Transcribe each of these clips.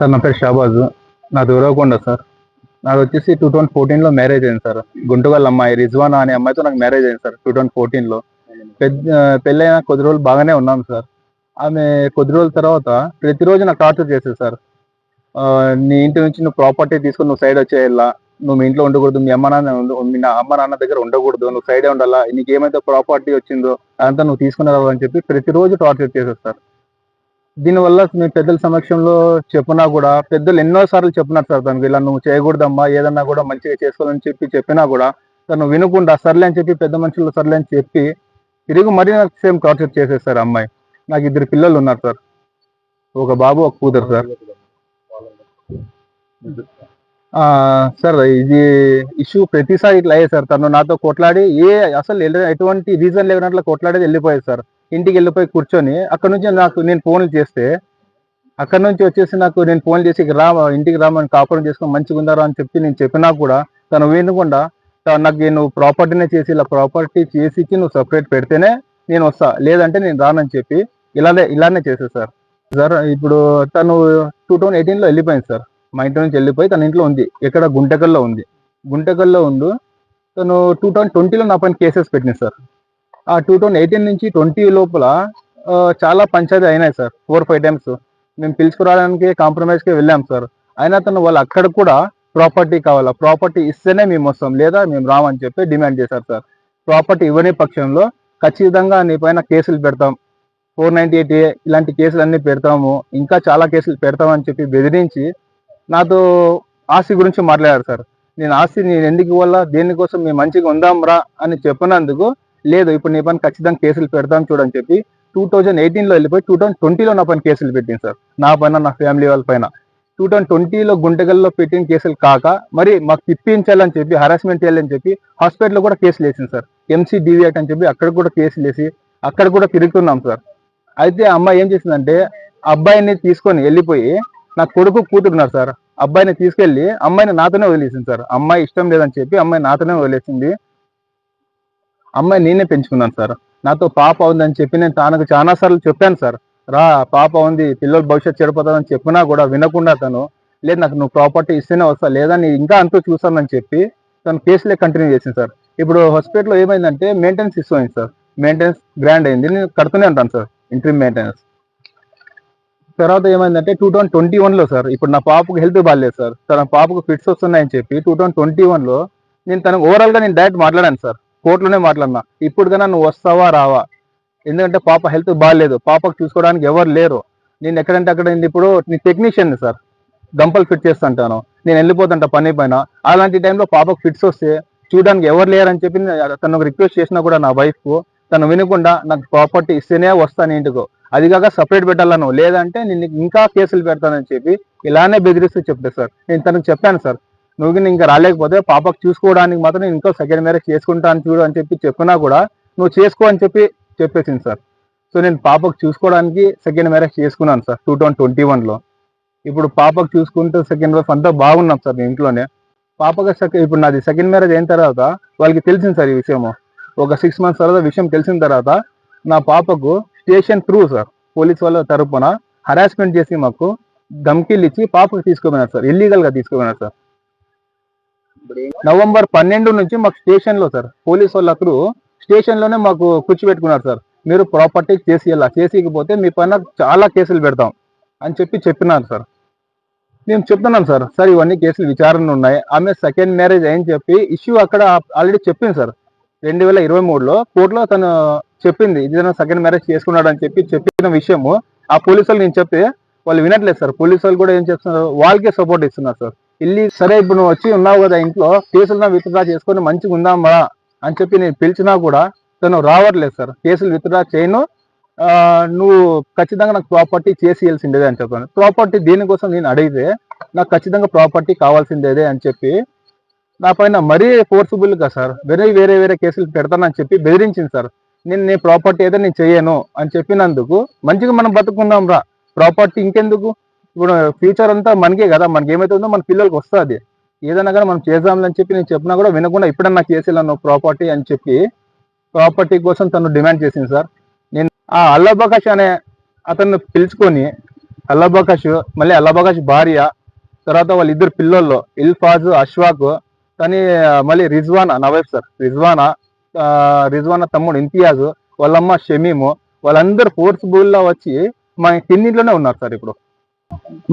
Sir నా పేరు షాబాజు. నాది ఉరవకొండ సార్. నాది వచ్చేసి 2014లో మ్యారేజ్ అయింది సార్. గుంటుగల్ అమ్మాయి రిజ్వానా అనే అమ్మాయితో నాకు మ్యారేజ్ అయింది సార్ 2014లో. పెళ్ళైన కొద్ది రోజులు బాగానే ఉన్నాం సార్. ఆమె కొద్ది రోజుల తర్వాత ప్రతిరోజు నాకు టార్చర్ చేసేది సార్. నీ ఇంటి నుంచి నువ్వు ప్రాపర్టీ తీసుకొని నువ్వు సైడ్ వచ్చేయాలా, నువ్వు మీ ఇంట్లో ఉండకూడదు, మీ అమ్మ నాన్న దగ్గర ఉండకూడదు, నువ్వు సైడే ఉండాలా, నీకు ఏమైతే ప్రాపర్టీ వచ్చిందో అదంతా నువ్వు తీసుకుని రావాలని చెప్పి ప్రతిరోజు టార్చర్ చేసేది సార్. దీనివల్ల మేము పెద్దల సమక్షంలో చెప్పినా కూడా, పెద్దలు ఎన్నో సార్లు చెప్పినారు సార్ తనకు, ఇలా నువ్వు చేయకూడదమ్మా, ఏదన్నా కూడా మంచిగా చేసుకోవాలని చెప్పినా కూడా తను వినకుండా సర్లే అని చెప్పి, పెద్ద మనుషులు సర్లే అని చెప్పి తిరిగి మరీ నాకు సేమ్ టార్చర్ చేసేది సార్ అమ్మాయి. నాకు 2 పిల్లలు ఉన్నారు సార్, ఒక బాబు ఒక కూతురు సార్. సార్ ఇది ఇష్యూ ప్రతిసారి ఇట్లా అయ్యేది సార్. తను నాతో కొట్లాడి అసలు ఎటువంటి రీజన్ లేనట్లు కొట్లాడేది వెళ్ళిపోయేది సార్. ఇంటికి వెళ్ళిపోయి కూర్చొని అక్కడ నుంచి నేను ఫోన్లు చేస్తే, అక్కడ నుంచి వచ్చేసి నేను ఫోన్ చేసి ఇంటికి రామని కాపురం చేసుకొని మంచిగా ఉందారా అని చెప్పి నేను చెప్పినా కూడా తను వినకుండా, నాకు నువ్వు ప్రాపర్టీనే చేసి ఇలా ప్రాపర్టీ చేసి నువ్వు సపరేట్ పెడితేనే నేను వస్తా, లేదంటే నేను రానని చెప్పి ఇలానే చేసేది సార్. ఇప్పుడు తను 2018లో వెళ్ళిపోయింది సార్. మా ఇంటి నుంచి వెళ్ళిపోయి తన ఇంట్లో ఉంది, ఎక్కడ గుంటకల్లో ఉంది. తను 2020లో నా పైన కేసెస్ పెట్టింది సార్. ఆ 2018 నుంచి 20 లోపల చాలా పంచాయతీ అయినాయి సార్. 4-5 టైమ్స్ మేము పిలుచుకురావడానికి కాంప్రమైజ్కి వెళ్ళాం సార్. అయినా తను వాళ్ళు అక్కడ కూడా ప్రాపర్టీ కావాలా, ప్రాపర్టీ ఇస్తేనే మేము వస్తాం, లేదా మేము రామని చెప్పి డిమాండ్ చేశారు సార్. ప్రాపర్టీ ఇవ్వని పక్షంలో ఖచ్చితంగా నీ పైన కేసులు పెడతాం, 498A ఇలాంటి కేసులు అన్నీ పెడతాము, ఇంకా చాలా కేసులు పెడతామని చెప్పి బెదిరించి నాతో ఆస్తి గురించి మాట్లాడారు సార్. నేను ఎందుకు ఇవ్వాలా, దేనికోసం మేము మంచిగా ఉందాం రా అని చెప్పినందుకు, లేదు ఇప్పుడు నీ పైన ఖచ్చితంగా కేసులు పెడతాం చూడని చెప్పి 2018లో వెళ్ళిపోయి 2020లో నా పైన కేసులు పెట్టింది సార్. నా పైన, నా ఫ్యామిలీ వాళ్ళ పైన. 2020లో గుంటగల్లో పెట్టిన కేసులు కాక మరి మాకు తిప్పించాలని చెప్పి, హరాస్మెంట్ చేయాలని చెప్పి హాస్పిటల్లో కూడా కేసులు వేసింది సార్. MCDV యాక్ట్ అని చెప్పి అక్కడ కూడా కేసులు వేసి అక్కడ కూడా తిరుగుతున్నాం సార్. అయితే అమ్మాయి ఏం చేసిందంటే, అబ్బాయిని తీసుకొని వెళ్ళిపోయి, నా కొడుకు కూతురున్నారు సార్, అబ్బాయిని తీసుకెళ్లి అమ్మాయిని నాతోనే వదిలేసింది సార్. అమ్మాయి ఇష్టం లేదని చెప్పి అమ్మాయి నాతోనే వదిలేసింది. అమ్మాయి నేనే పెంచుకున్నాను సార్. నాతో పాప ఉందని చెప్పి నేను తనకు చాలా సార్లు చెప్పాను సార్, రా పాప ఉంది, పిల్లల భవిష్యత్తు చెడిపోతుందని చెప్పినా కూడా వినకుండా తను, లేదు నాకు నువ్వు ప్రాపర్టీ ఇస్తేనే వస్తా, లేదా నీ ఇంకా అంటూ చూస్తానని చెప్పి తను కేసులే కంటిన్యూ చేసింది సార్. ఇప్పుడు హాస్పిటల్లో ఏమైందంటే మెయింటెనెన్స్ ఇష్యూ అయింది సార్. మెయింటెనెన్స్ గ్రాండ్ అయింది, నేను కడుతూనే ఉంటాను సార్ ఇంట్రీమ్ మెయింటెనెన్స్. తర్వాత ఏమైందంటే 2021లో సార్, ఇప్పుడు నా పాపకు హెల్త్ బాగాలేదు సార్, తన పాపకు ఫిట్స్ వస్తున్నాయని చెప్పి 2021లో నేను తనకు ఓవరాల్గా నేను డైరెక్ట్ మాట్లాడాను సార్, కోర్టులోనే మాట్లాడినా, ఇప్పుడు కన్నా నువ్వు వస్తావా రావా, ఎందుకంటే పాప హెల్త్ బాగాలేదు, పాపకు చూసుకోవడానికి ఎవరు లేరు, నేను ఎక్కడంటే అక్కడ ఇప్పుడు నీ టెక్నీషియన్ సార్, గంపలు ఫిట్ చేస్తుంటాను, నేను వెళ్ళిపోతుంటా పని పైన. అలాంటి టైంలో పాపకు ఫిట్స్ వస్తే చూడడానికి ఎవరు లేరని చెప్పి తను రిక్వెస్ట్ చేసినా కూడా నా వైఫ్ తను వినకుండా, నాకు ప్రాపర్టీ ఇస్తేనే వస్తాను ఇంటికి, అది కాక సపరేట్ పెట్టాలను, లేదంటే నేను ఇంకా కేసులు పెడతానని చెప్పి ఇలానే బెదిరిస్తూ చెప్తే సార్. నేను తనకు చెప్పాను సార్, నువ్వు ఇంకా రాలేకపోతే పాపకు చూసుకోవడానికి మాత్రం నేను ఇంకో సెకండ్ మ్యారేజ్ చేసుకుంటాను చూడు అని చెప్పినా కూడా నువ్వు చేసుకో అని చెప్పేసింది సార్. సో నేను పాపకు చూసుకోవడానికి సెకండ్ మ్యారేజ్ చేసుకున్నాను సార్ 2021లో. ఇప్పుడు పాపకు చూసుకుంటూ సెకండ్ వైఫ్ అంతా బాగున్నాం సార్ నేను ఇంట్లోనే. పాపకు ఇప్పుడు నాది సెకండ్ మ్యారేజ్ అయిన తర్వాత వాళ్ళకి తెలిసింది సార్ ఈ విషయము. ఒక 6 months తర్వాత విషయం తెలిసిన తర్వాత నా పాపకు స్టేషన్ త్రూ సార్, పోలీస్ వాళ్ళ తరపున హరాస్మెంట్ చేసి మాకు ధమ్కీలు ఇచ్చి పాపకు తీసుకుపోయినారు సార్, ఇల్లీగల్గా తీసుకుపోయినారు సార్. నవంబర్ 12 నుంచి మాకు స్టేషన్లో సార్, పోలీస్ వాళ్ళ త్రూ స్టేషన్లోనే మాకు కూర్చోబెట్టుకున్నారు సార్. మీరు ప్రాపర్టీ చేసికపోతే మీ పైన చాలా కేసులు పెడతాం అని చెప్పినారు సార్. మేము చెప్తున్నాం సార్, ఇవన్నీ కేసులు విచారణ ఉన్నాయి, ఆమె సెకండ్ మ్యారేజ్ అని చెప్పి ఇష్యూ అక్కడ ఆల్రెడీ చెప్పింది సార్. 2023లో కోర్టులో తను చెప్పింది, ఇది సెకండ్ మ్యారేజ్ చేసుకున్నాడు అని చెప్పిన విషయము ఆ పోలీసు వాళ్ళు నేను చెప్తే వాళ్ళు వినట్లేదు సార్. పోలీసు వాళ్ళు కూడా ఏం చేస్తున్నారు, వాళ్ళకే సపోర్ట్ ఇస్తున్నారు సార్. సరే ఇప్పుడు నువ్వు వచ్చి ఉన్నావు కదా ఇంట్లో, కేసులు విత్డ్రా చేసుకొని మంచిగా ఉందామా అని చెప్పి నేను పిలిచినా కూడా తను రావట్లేదు సార్. కేసులు విత్డ్రా చేయను, నువ్వు ఖచ్చితంగా నాకు ప్రాపర్టీ చేసి ఇవ్వాల్సిందేదే అని చెప్పాను. ప్రాపర్టీ దేనికోసం నేను అడిగితే నాకు ఖచ్చితంగా ప్రాపర్టీ కావాల్సిందేదే అని చెప్పి నా పైన మరీ ఫోర్సుబుల్గా సార్ వేరే కేసులు పెడతానని చెప్పి బెదిరించింది సార్. నేను ప్రాపర్టీ అయితే నేను చేయను అని చెప్పినందుకు, మంచిగా మనం బతుకుందాం రా, ప్రాపర్టీ ఇంకెందుకు, ఇప్పుడు ఫ్యూచర్ అంతా మనకే కదా, మనకి ఏమైతే ఉందో మన పిల్లలకి వస్తుంది, ఏదైనా కానీ మనం చేద్దామని చెప్పి నేను చెప్పినా కూడా వినకుండా ఇప్పుడన్నా చేసేలాను ప్రాపర్టీ అని చెప్పి ప్రాపర్టీ కోసం తను డిమాండ్ చేసింది సార్. నేను ఆ అల్లాబకాష్ అనే అతన్ని పిలుచుకొని అల్లాబకాష్, మళ్ళీ అల్లాబకాష్ భార్య, తర్వాత వాళ్ళిద్దరు పిల్లల్లో ఇల్ఫాజ్, అష్వాక్, కానీ మళ్ళీ రిజ్వానా నా వైఫ్ సార్, రిజ్వానా తమ్ముడు ఇంతియాజ్, వాళ్ళమ్మ షమీము, వాళ్ళందరూ ఫోర్స్ఫుల్ గా వచ్చి మా కిందింట్లోనే ఉన్నారు సార్. ఇప్పుడు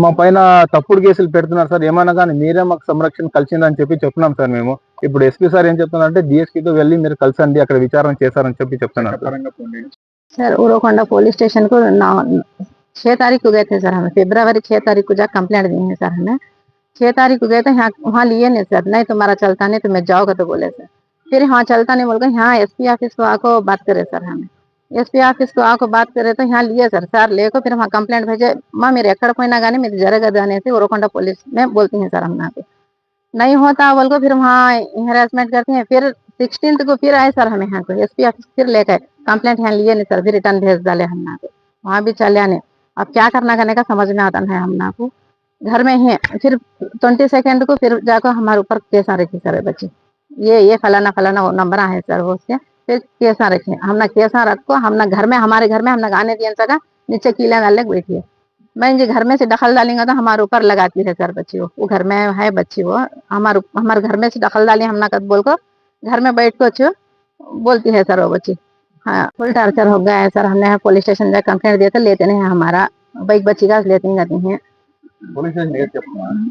మా పైన తప్పుడు కేసులు పెడుతున్నారు సార్. ఏమన్నా కానీ మీరే మాకు సంరక్షణ కలిసిందని చెప్పి చెప్తున్నాం సార్. మేము ఇప్పుడు ఎస్పీ సార్ ఏం చెప్తున్నారంటే డిఎస్పీతో వెళ్ళి మీరు కలిసండి, అక్కడ విచారణ చేశారని చెప్పి చెప్తున్నారు सर उरोकोंडा पुलिस स्टेशन को 6 तारीख को गए थे सर। हमें फरवरी 6 तारीख को जा कंप्लेंट दी है सर। हमें 6 तारीख को गए थे, यहाँ वहाँ लिए नहीं सर, नहीं तुम्हारा चलता नहीं, तुम्हें जाओगे तो बोले सर। फिर हाँ चलता नहीं बोलकर यहाँ एसपी ऑफिस को आको बात करे सर। हमें एसपी ऑफिस को आको बात करे तो यहाँ लिए सर, सर लेको फिर वहाँ कंप्लेंट भेजे। माँ मेरे एकड़ पोइना गाने मेरे जरगदाने से उरोकोंडा पुलिस में बोलती हैं सर। हम ना नहीं होता बोल को फिर वहाँ हेरासमेंट करते हैं। फिर 16 को फिर आए सर, हमें यहाँ को एसपी ऑफिस फिर लेकर कंप्लेंट यहाँ लिए नहीं सर, फिर रिटर्न भेज डाले हम ना को, वहाँ भी चले आने। अब क्या करना करने का समझ में आता है हम ना को। घर में ही फिर 22 को फिर जाकर हमारे ऊपर केस रखी सर बच्चे, ये फलाना फलाना वो नंबर है सर, वो उसके फिर केस रखे। हमने केस रखो, हमने घर में हमारे घर में हमने गाने दिए सका, नीचे कीले डालने बैठी है। मैं जी घर में से दखल डालेंगे तो हमारे ऊपर लगाती है सर बच्ची, वो घर में है बच्ची, वो हमारे घर में से दखल डाली हमने कद बोल को घर में बैठ को बोलती है सर वो बच्ची। हाँ फुल टार्चर हो गया है सर। हमने पुलिस स्टेशन जाकर कंप्लेंट दिया था, लेते नहीं है हमारा बाइक बच्ची का लेते नहीं जाती हैं।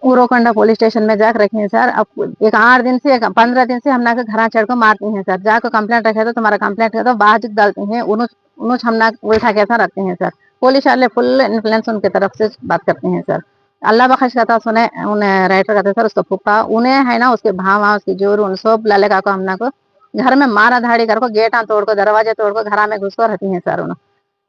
उरोकोंडा पुलिस स्टेशन में जाकर रखे हैं सर। अब एक 8 दिन से 15 दिन से हमना के घर चढ़ को मारती हैं सर। जाकर कंप्लेंट रखे तो तुम्हारा कंप्लेंट कर दो, बाहर डालते हैं, उन्होंने हमना उल्टा कैसा रखते हैं सर। पुलिस वाले फुल इन्फ्लुएंस उनकी तरफ से बात करते हैं सर। अल्लाह बख्श का था सुने, उन्हें राइटर कहते सर, उसका फूफा उन्हें है ना, उसके भावा उसकी जोर उन सब लाले का हमना को घर में मारा धाड़ी कर को, गेटा तोड़ को, दरवाजे तोड़ को घर में घुस को रहती हैं सर। उन्हें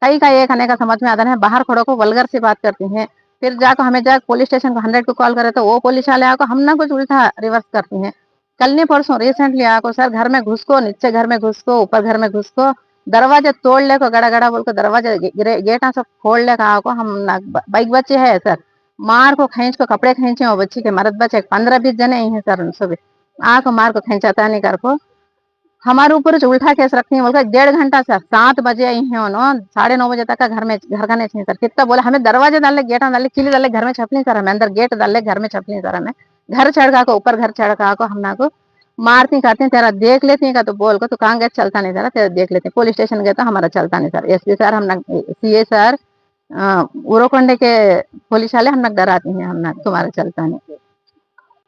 कई का ये खाने का समझ में आता है, बाहर खड़ो को वल्गर से बात करती हैं। फिर जाकर हमें जाकर पुलिस स्टेशन को 100 को कॉल करे तो वो पुलिस वाले आको हम ना कुछ उल्टा रिवर्स करती हैं। कल नहीं परसों रिसेंटली आको सर घर में घुस को, नीचे घर में घुस को, ऊपर घर में घुस को, दरवाजे तोड़ ले को, गड़ा गड़ा बोल को दरवाजे गेटा सब फोड़ ले का आको हम बाइक बच्चे है सर, मार को खींच को कपड़े खींचे वो बच्ची के, मर्द बच्चे 15-20 जने ही हैं सर। उन सब आको मार को खींचाता नहीं कर को हमारे ऊपर उल्टा केस रखती है बोलकर 1.5 घंटा सर। 7 बजे आई है उन्होंने, 9:30 बजे तक का घर का नहीं सर। कितना बोला हमें दरवाजे डाले, गेटा डाले, किले डाले, घर में छपली सर। हमें अंदर गेट डाले, घर में छपली सर। हमें घर चढ़का को, ऊपर घर चढ़का को हमना को मारती करती हैं। तेरा देख लेती है का तो बोल को, तो कहाँ गए चलता नहीं सर, तेरा देख लेते। पुलिस स्टेशन गए तो हमारा चलता नहीं सर। एसपी सर हम सीए सर उरोकोंडे के पुलिस वाले हम डराती हैं, हम तुम्हारा चलता नहीं।